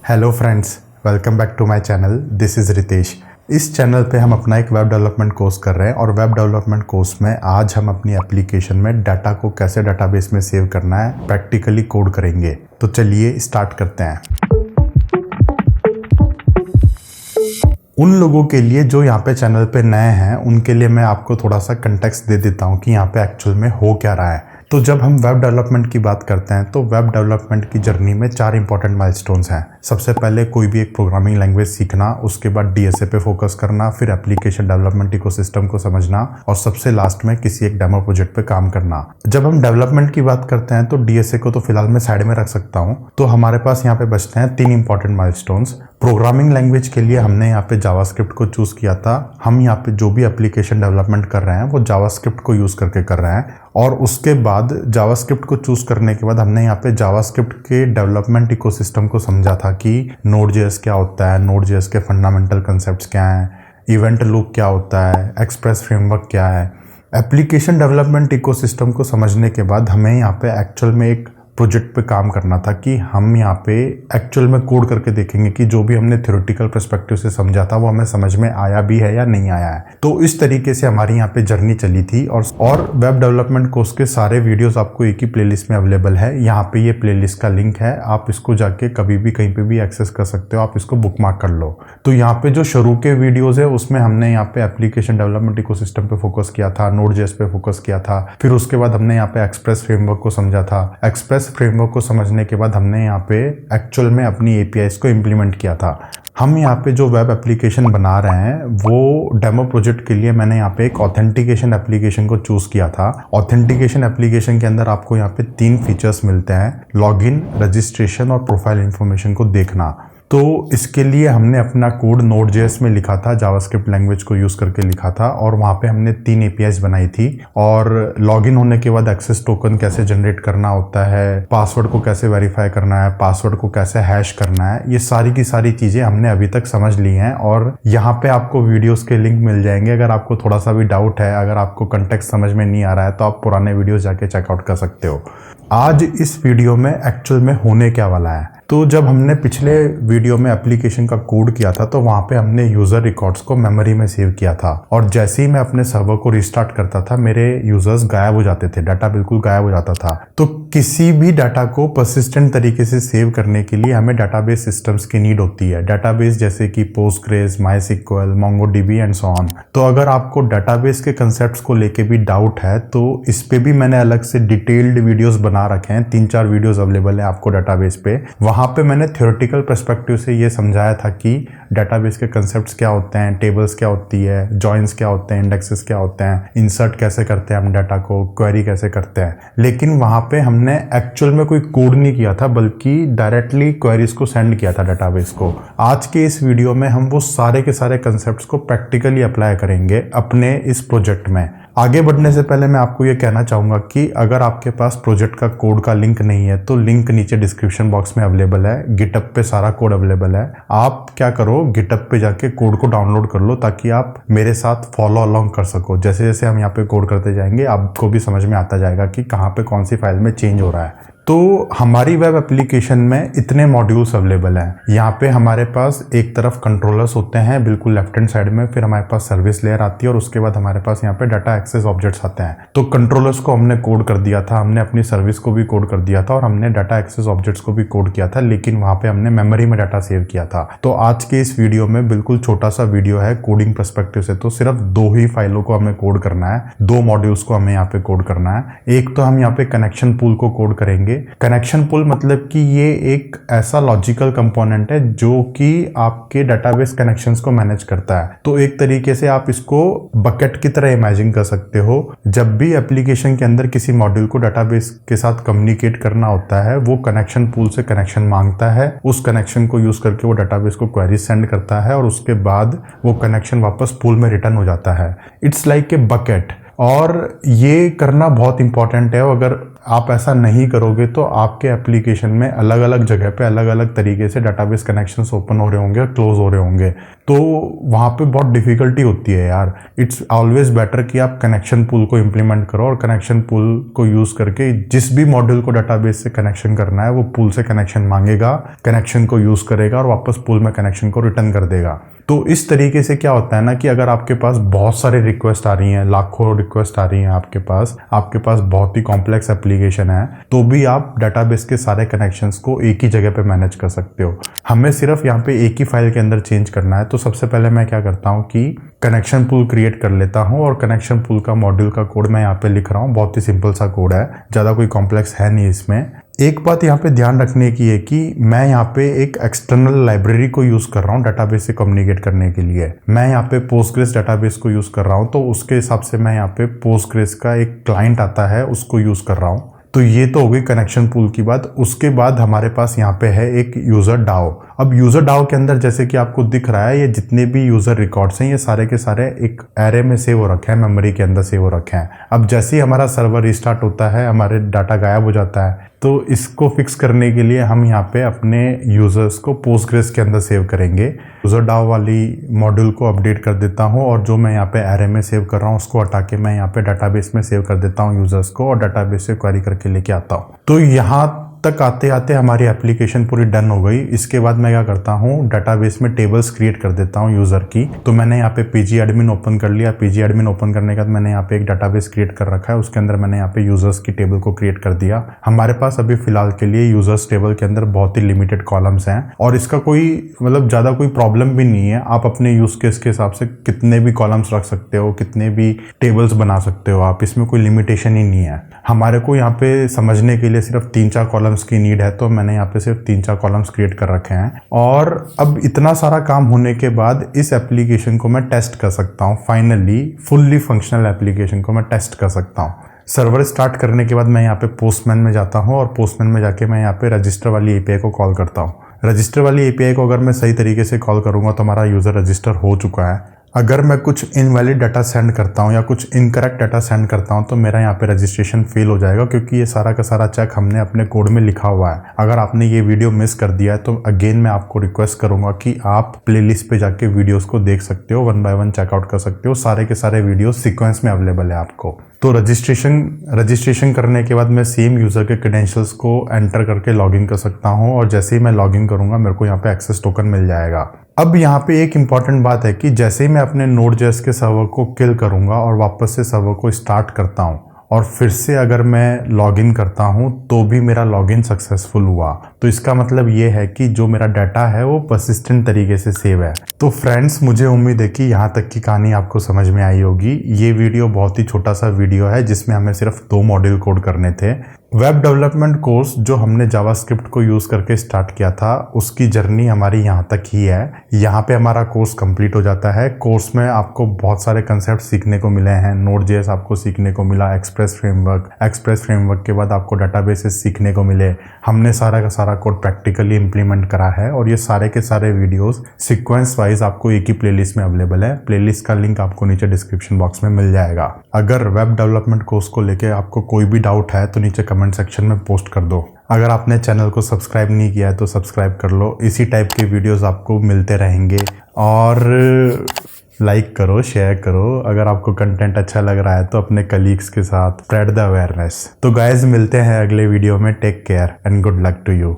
Hello friends, welcome back to my channel. This is Ritesh. इस channel पे हम अपना एक वेब डेवलपमेंट कोर्स कर रहे हैं और वेब डेवलपमेंट कोर्स में आज हम अपनी एप्लीकेशन में डाटा को कैसे डाटाबेस में सेव करना है प्रैक्टिकली कोड करेंगे। तो चलिए स्टार्ट करते हैं। उन लोगों के लिए जो यहाँ पे चैनल पे नए हैं उनके लिए मैं आपको थोड़ा सा कंटेक्स्ट दे देता हूँ कि यहाँ पे एक्चुअल में हो क्या रहा है। तो जब हम वेब डेवलपमेंट की बात करते हैं तो वेब डेवलपमेंट की जर्नी में 4 इंपॉर्टेंट माइलस्टोन्स हैं। सबसे पहले कोई भी एक प्रोग्रामिंग लैंग्वेज सीखना, उसके बाद डीएसए पे फोकस करना, फिर एप्लीकेशन डेवलपमेंट इकोसिस्टम को समझना और सबसे लास्ट में किसी एक डेमो प्रोजेक्ट पे काम करना। जब हम डेवलपमेंट की बात करते हैं तो डीएसए को तो फिलहाल मैं साइड में रख सकता हूँ। तो हमारे पास यहाँ पे बचते हैं 3 इंपॉर्टेंट माइलस्टोन्स। प्रोग्रामिंग लैंग्वेज के लिए हमने यहाँ पे जावास्क्रिप्ट को चूज किया था। हम यहाँ पे जो भी एप्लीकेशन डेवलपमेंट कर रहे हैं वो जावास्क्रिप्ट को यूज करके कर रहे हैं। और उसके बाद जावास्क्रिप्ट को चूज करने के बाद हमने यहाँ पे जावास्क्रिप्ट के डेवलपमेंट इकोसिस्टम को समझा था कि नोड.जेएस क्या होता है, नोड.जेएस के फंडामेंटल कंसेप्ट्स क्या हैं, इवेंट लूप क्या होता है, एक्सप्रेस फ्रेमवर्क क्या है। एप्लीकेशन डेवलपमेंट इकोसिस्टम को समझने के बाद हमें यहाँ पे एक्चुअल में एक प्रोजेक्ट पे काम करना था कि हम यहाँ पे एक्चुअल में कोड करके देखेंगे कि जो भी हमने थ्योरेटिकल पर्सपेक्टिव से समझा था वो हमें समझ में आया भी है या नहीं आया है। तो इस तरीके से हमारी यहाँ पे जर्नी चली थी। और वेब डेवलपमेंट कोर्स के सारे वीडियोस आपको एक ही प्लेलिस्ट में अवेलेबल है। यहाँ पे ये प्लेलिस्ट का लिंक है, आप इसको जाके कभी भी कहीं पे भी एक्सेस कर सकते हो। आप इसको बुकमार्क कर लो। तो यहाँ पे जो शुरू के वीडियोज है उसमें हमने यहाँ पे एप्लीकेशन डेवलपमेंट इकोसिस्टम पे फोकस किया था, नोड.जेएस पे फोकस किया था। फिर उसके बाद हमने यहाँ पे एक्सप्रेस फ्रेमवर्क को समझा था। एक्सप्रेस फ्रेमवर्क को समझने के बाद हमने यहाँ पे एक्चुअल में अपनी एपीआईज को इम्प्लीमेंट किया था। हम यहाँ पे जो वेब एप्लीकेशन बना रहे हैं वो डेमो प्रोजेक्ट के लिए मैंने यहाँ पे एक ऑथेंटिकेशन एप्लीकेशन को चूज किया था। ऑथेंटिकेशन एप्लीकेशन के अंदर आपको यहाँ पे 3 फीचर्स मिलते हैं: लॉगिन, रजिस्ट्रेशन और प्रोफाइल इंफॉर्मेशन को देखना। तो इसके लिए हमने अपना कोड नोड.जेएस में लिखा था, जावास्क्रिप्ट लैंग्वेज को यूज करके लिखा था और वहाँ पे हमने 3 एपीआईज बनाई थी। और लॉगिन होने के बाद एक्सेस टोकन कैसे जनरेट करना होता है, पासवर्ड को कैसे वेरीफाई करना है, पासवर्ड को कैसे हैश करना है, ये सारी की सारी चीजें हमने अभी तक समझ ली हैं। और यहाँ पे आपको वीडियोस के लिंक मिल जाएंगे। अगर आपको थोड़ा सा भी डाउट है, अगर आपको कंटेक्स्ट समझ में नहीं आ रहा है तो आप पुराने वीडियोस जाके चेकआउट कर सकते हो। आज इस वीडियो में एक्चुअल में होने क्या वाला है, तो जब हमने पिछले वीडियो में एप्लीकेशन का कोड किया था तो वहाँ पे हमने यूज़र रिकॉर्ड्स को मेमोरी में सेव किया था। और जैसे ही मैं अपने सर्वर को रिस्टार्ट करता था मेरे यूजर्स गायब हो जाते थे, डाटा बिल्कुल गायब हो जाता था। तो किसी भी डाटा को परसिस्टेंट तरीके से सेव करने के लिए हमें डाटाबेस सिस्टम्स की नीड होती है। डाटाबेस जैसे कि Postgres, MySQL, MongoDB and so on. तो अगर आपको डाटाबेस के कंसेप्ट को लेके भी डाउट है तो इस पे भी मैंने अलग से डिटेल्ड वीडियोस बना रखे हैं। 3-4 वीडियोस अवेलेबल है आपको डाटाबेस पे। वहां पे मैंने थ्योरेटिकल पर्सपेक्टिव से ये समझाया था कि डाटाबेस के कंसेप्ट्स क्या होते हैं, टेबल्स क्या होती है, जॉइंस क्या होते हैं, इंडेक्सेस क्या होते हैं, इंसर्ट कैसे करते हैं हम डाटा को, क्वेरी कैसे करते हैं। लेकिन वहां पे हमने एक्चुअल में कोई कोड नहीं किया था बल्कि डायरेक्टली क्वेरीज को सेंड किया था डाटाबेस को। आज के इस वीडियो में हम वो सारे के सारे कंसेप्ट्स को प्रैक्टिकली अप्लाई करेंगे अपने इस प्रोजेक्ट में। आगे बढ़ने से पहले मैं आपको ये कहना चाहूँगा कि अगर आपके पास प्रोजेक्ट का कोड का लिंक नहीं है तो लिंक नीचे डिस्क्रिप्शन बॉक्स में अवेलेबल है। गिटअप पे सारा कोड अवेलेबल है। आप क्या करो, गिटअप पे जाके कोड को डाउनलोड कर लो ताकि आप मेरे साथ फॉलो अलोंग कर सको। जैसे जैसे हम यहाँ पे कोड करते जाएंगे आपको भी समझ में आता जाएगा कि कहाँ पे कौन सी फाइल में चेंज हो रहा है। तो हमारी वेब एप्लीकेशन में इतने मॉड्यूल्स अवेलेबल हैं। यहाँ पे हमारे पास एक तरफ कंट्रोलर्स होते हैं बिल्कुल लेफ्ट हैंड साइड में, फिर हमारे पास सर्विस लेयर आती है और उसके बाद हमारे पास यहाँ पे डाटा एक्सेस ऑब्जेक्ट्स आते हैं। तो कंट्रोलर्स को हमने कोड कर दिया था, हमने अपनी सर्विस को भी कोड कर दिया था और हमने डाटा एक्सेस ऑब्जेक्ट्स को भी कोड किया था, लेकिन वहाँ पे हमने मेमोरी में डाटा सेव किया था। तो आज के इस वीडियो में बिल्कुल छोटा सा वीडियो है कोडिंग पर्सपेक्टिव से। तो सिर्फ 2 ही फाइलों को हमें कोड करना है, 2 मॉड्यूल्स को हमें यहाँ पे कोड करना है। एक तो हम यहाँ पे कनेक्शन पूल को कोड करेंगे। कनेक्शन पूल मतलब कि ये एक ऐसा लॉजिकल कंपोनेंट है जो कि आपके डाटाबेस कनेक्शंस को मैनेज करता है। तो एक तरीके से आप इसको बकेट की तरह इमेजिन कर सकते हो। जब भी एप्लीकेशन के अंदर किसी मॉड्यूल को डाटाबेस के साथ कम्युनिकेट करना होता है वो कनेक्शन पूल से कनेक्शन मांगता है, उस कनेक्शन को यूज करके वो डाटाबेस को क्वेरी सेंड करता है और उसके बाद वो कनेक्शन वापस पूल में रिटर्न हो जाता है। It's like a bucket. और ये करना बहुत इंपॉर्टेंट है। अगर आप ऐसा नहीं करोगे तो आपके एप्लीकेशन में अलग अलग जगह पे अलग अलग तरीके से डाटाबेस कनेक्शंस ओपन हो रहे होंगे, क्लोज हो रहे होंगे, तो वहाँ पे बहुत डिफिकल्टी होती है यार। इट्स ऑलवेज बेटर कि आप कनेक्शन पूल को इम्प्लीमेंट करो और कनेक्शन पूल को यूज़ करके जिस भी मॉड्यूल को डाटाबेस से कनेक्शन करना है वो पूल से कनेक्शन मांगेगा, कनेक्शन को यूज़ करेगा और वापस पूल में कनेक्शन को रिटर्न कर देगा। तो इस तरीके से क्या होता है ना कि अगर आपके पास बहुत सारे रिक्वेस्ट आ रही हैं, लाखों रिक्वेस्ट आ रही हैं आपके पास बहुत ही कॉम्प्लेक्स एप्लीकेशन है, तो भी आप डाटाबेस के सारे कनेक्शंस को एक ही जगह पे मैनेज कर सकते हो। हमें सिर्फ यहाँ पे एक ही फाइल के अंदर चेंज करना है। तो सबसे पहले मैं क्या करता हूँ कि कनेक्शन पूल क्रिएट कर लेता हूँ और कनेक्शन पूल का मॉड्यूल का कोड मैं यहाँ पे लिख रहा हूँ। बहुत ही सिंपल सा कोड है, ज़्यादा कोई कॉम्प्लेक्स है नहीं इसमें। एक बात यहाँ पे ध्यान रखने की है कि मैं यहाँ पे एक एक्सटर्नल लाइब्रेरी को यूज़ कर रहा हूँ डाटाबेस से कम्युनिकेट करने के लिए। मैं यहाँ पे पोस्टग्रेस डाटाबेस को यूज़ कर रहा हूँ, तो उसके हिसाब से मैं यहाँ पे पोस्टग्रेस का एक क्लाइंट आता है उसको यूज़ कर रहा हूँ। तो ये तो हो गई कनेक्शन पूल की बात। उसके बाद हमारे पास यहाँ पे है एक यूज़र डाओ। अब यूज़र डाओ के अंदर जैसे कि आपको दिख रहा है, ये जितने भी यूज़र रिकॉर्ड्स हैं ये सारे के सारे एक एरे में सेव हो रखे हैं, मेमोरी के अंदर सेव हो रखे हैं। अब जैसे ही हमारा सर्वर रिस्टार्ट होता है हमारे डाटा गायब हो जाता है, तो इसको फिक्स करने के लिए हम यहाँ पे अपने यूज़र्स को पोस्टग्रेस के अंदर सेव करेंगे। यूज़र डाओ वाली मॉड्यूल को अपडेट कर देता हूँ और जो मैं यहाँ पे एरे में सेव कर रहा हूँ उसको हटा के मैं यहाँ पे डाटाबेस में सेव कर देता हूँ यूज़र्स को और डाटाबेस से क्वेरी करके लेके आता हूँ। तो यहाँ तक आते आते हमारी एप्लीकेशन पूरी डन हो गई। इसके बाद मैं क्या करता हूँ, डाटाबेस में टेबल्स क्रिएट कर देता हूँ यूज़र की। तो मैंने यहाँ पे पीजी एडमिन ओपन कर लिया। पीजी एडमिन ओपन करने के बाद मैंने यहाँ पे एक डाटाबेस क्रिएट कर रखा है, उसके अंदर मैंने यहाँ पे यूज़र्स की टेबल को क्रिएट कर दिया। हमारे पास अभी फिलहाल के लिए यूज़र्स टेबल के अंदर बहुत ही लिमिटेड कॉलम्स हैं और इसका कोई मतलब ज़्यादा कोई प्रॉब्लम भी नहीं है। आप अपने यूज़ केस के हिसाब से कितने भी कॉलम्स रख सकते हो, कितने भी टेबल्स बना सकते हो आप, इसमें कोई लिमिटेशन ही नहीं है। हमारे को यहाँ पे समझने के लिए सिर्फ 3-4 कॉलम्स की नीड है, तो मैंने यहाँ पे सिर्फ 3-4 कॉलम्स क्रिएट कर रखे हैं। और अब इतना सारा काम होने के बाद इस एप्लीकेशन को मैं टेस्ट कर सकता हूँ। फाइनली फुल्ली फंक्शनल एप्लीकेशन को मैं टेस्ट कर सकता हूँ। सर्वर स्टार्ट करने के बाद मैं यहाँ पे पोस्टमैन में जाता हूँ और पोस्टमैन में जाके मैं यहाँ पे रजिस्टर वाली एपीआई को कॉल करता हूँ। रजिस्टर वाली एपीआई को अगर मैं सही तरीके से कॉल करूँगा तो हमारा यूज़र रजिस्टर हो चुका है। अगर मैं कुछ इनवैलिड डाटा सेंड करता हूँ या कुछ इनकरेक्ट डाटा सेंड करता हूँ तो मेरा यहाँ पे रजिस्ट्रेशन फेल हो जाएगा, क्योंकि ये सारा का सारा चेक हमने अपने कोड में लिखा हुआ है। अगर आपने ये वीडियो मिस कर दिया है तो अगेन मैं आपको रिक्वेस्ट करूंगा कि आप प्लेलिस्ट पे जाके वीडियोस को देख सकते हो, 1 बाय 1 चेकआउट कर सकते हो। सारे के सारे वीडियो सीक्वेंस में अवेलेबल है आपको। तो रजिस्ट्रेशन करने के बाद मैं सेम यूज़र के क्रेडेंशियल्स को एंटर करके लॉगिन कर सकता हूँ और जैसे ही मैं लॉगिन करूँगा मेरे को यहाँ पे एक्सेस टोकन मिल जाएगा। अब यहाँ पे एक इम्पॉर्टेंट बात है कि जैसे ही मैं अपने Node.js के सर्वर को किल करूँगा और वापस से सर्वर को स्टार्ट करता हूँ और फिर से अगर मैं लॉगिन करता हूँ तो भी मेरा लॉगिन सक्सेसफुल हुआ, तो इसका मतलब ये है कि जो मेरा डाटा है वो परसिस्टेंट तरीके से सेव है। तो फ्रेंड्स, मुझे उम्मीद है कि यहाँ तक की कहानी आपको समझ में आई होगी। ये वीडियो बहुत ही छोटा सा वीडियो है जिसमें हमें सिर्फ 2 मॉड्यूल कोड करने थे। वेब डेवलपमेंट कोर्स जो हमने जावास्क्रिप्ट को यूज़ करके स्टार्ट किया था उसकी जर्नी हमारी यहाँ तक ही है। यहाँ पे हमारा कोर्स कंप्लीट हो जाता है। कोर्स में आपको बहुत सारे कंसेप्ट सीखने को मिले हैं। Node.js आपको सीखने को मिला, एक्सप्रेस फ्रेमवर्क के बाद आपको डाटाबेसेस सीखने को मिले। हमने सारा का सारा कोड प्रैक्टिकली इम्प्लीमेंट करा है और ये सारे के सारे वीडियोस सीक्वेंस वाइज आपको एक ही प्लेलिस्ट में अवेलेबल है। प्लेलिस्ट का लिंक आपको नीचे डिस्क्रिप्शन बॉक्स में मिल जाएगा। अगर वेब डेवलपमेंट कोर्स को लेके आपको कोई भी डाउट है तो नीचे कमेंट सेक्शन में पोस्ट कर दो। अगर आपने चैनल को सब्सक्राइब नहीं किया है तो सब्सक्राइब कर लो। इसी टाइप के वीडियोस आपको मिलते रहेंगे और लाइक करो, शेयर करो। अगर आपको कंटेंट अच्छा लग रहा है तो अपने कलीग्स के साथ स्प्रेड द अवेयरनेस। तो गाइस, मिलते हैं अगले वीडियो में। Take care and good luck to you.